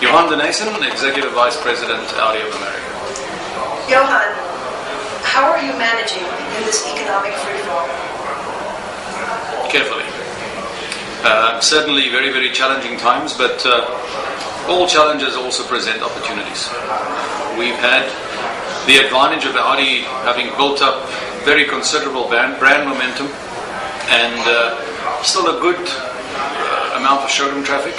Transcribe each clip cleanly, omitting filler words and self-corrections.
Johan de Nysschen, Executive Vice President, Audi of America. Johan, how are you managing in this economic freefall? Carefully. Certainly very, very challenging times, but all challenges also present opportunities. We've had the advantage of Audi having built up very considerable brand momentum and still a good amount of showroom traffic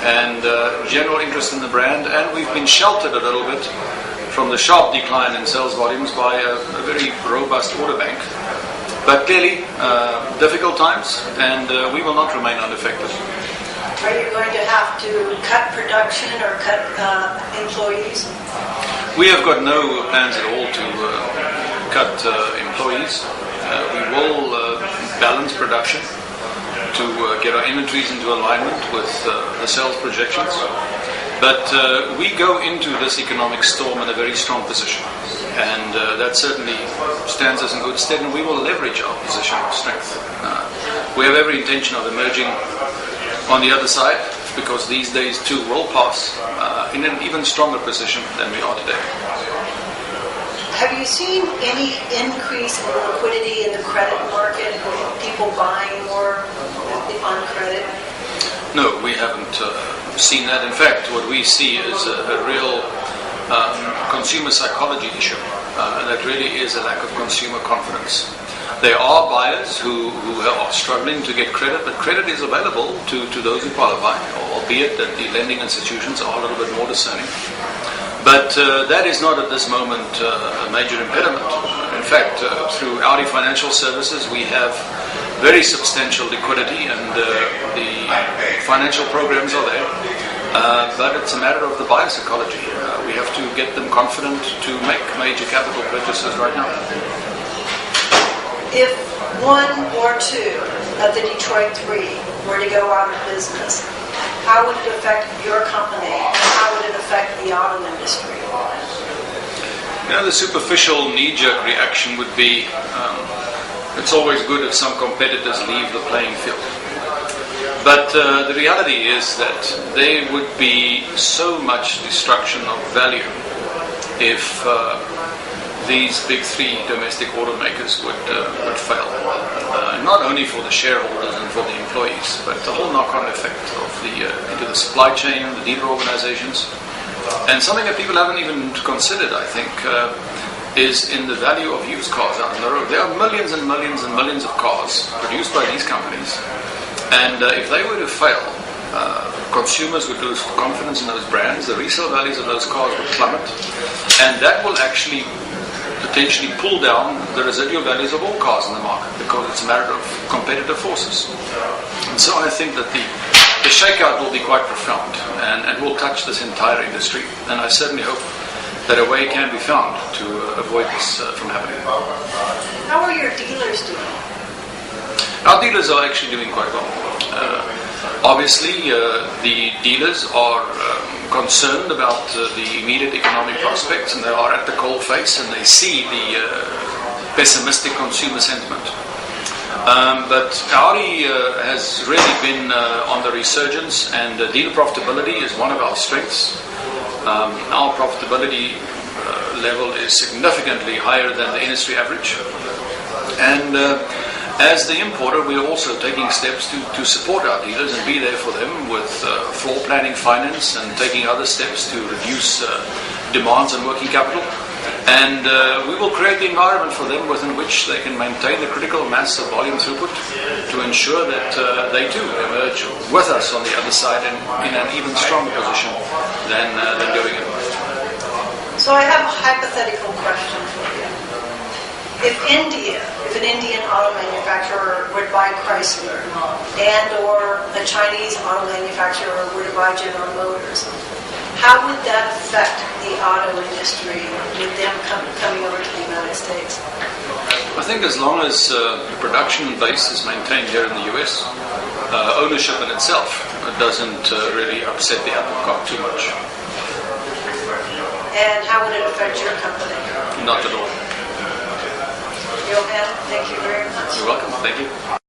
and general interest in the brand, and we've been sheltered a little bit from the sharp decline in sales volumes by a very robust order bank. But clearly, difficult times, and we will not remain unaffected. Are you going to have to cut production or cut employees? We have got no plans at all to cut employees. We will balance production to get our inventories into alignment with the sales projections. But we go into this economic storm in a very strong position, and that certainly stands us in good stead, and we will leverage our position of strength. We have every intention of emerging on the other side, because these days too will pass in an even stronger position than we are today. Have you seen any increase in liquidity in the credit market, people buying more on credit? No, we haven't seen that. In fact, what we see is a real consumer psychology issue. That really is a lack of consumer confidence. There are buyers who are struggling to get credit, but credit is available to those who qualify, albeit that the lending institutions are a little bit more discerning. But that is not at this moment a major impediment. In fact, through Audi Financial Services, we have very substantial liquidity, and the financial programs are there. But it's a matter of the buyer psychology. We have to get them confident to make major capital purchases right now. If one or two of the Detroit Three were to go out of business, how would it affect your company? How would it affect the auto industry? The superficial knee-jerk reaction would be, it's always good if some competitors leave the playing field. But the reality is that there would be so much destruction of value if these big three domestic automakers would fail. Not only for the shareholders and for the employees, but the whole knock-on effect of into the supply chain, the dealer organizations. And something that people haven't even considered, I think, is in the value of used cars out on the road. There are millions and millions and millions of cars produced by these companies. And if they were to fail, consumers would lose confidence in those brands, the resale values of those cars would plummet, and that will actually potentially pull down the residual values of all cars in the market, because it's a matter of competitive forces. And so I think that the shakeout will be quite profound and will touch this entire industry, and I certainly hope that a way can be found to avoid this from happening. How are your dealers doing? Our dealers are actually doing quite well. Obviously, the dealers are concerned about the immediate economic prospects, and they are at the coal face, and they see the pessimistic consumer sentiment. But Audi has really been on the resurgence, and dealer profitability is one of our strengths. Our profitability level is significantly higher than the industry average. And as the importer, we are also taking steps to support our dealers and be there for them with floor planning finance and taking other steps to reduce demands on working capital. And we will create the environment for them within which they can maintain the critical mass of volume throughput to ensure that they too emerge with us on the other side in an even stronger position than going in. So I have a hypothetical question for you. If an Indian auto manufacturer would buy Chrysler, and or a Chinese auto manufacturer would buy General Motors, how would that affect the auto industry with them coming over to the United States? I think as long as the production base is maintained here in the US, ownership in itself doesn't really upset the apple cart too much. And how would it affect your company? Not at all. Johan, thank you very much. You're welcome. Thank you.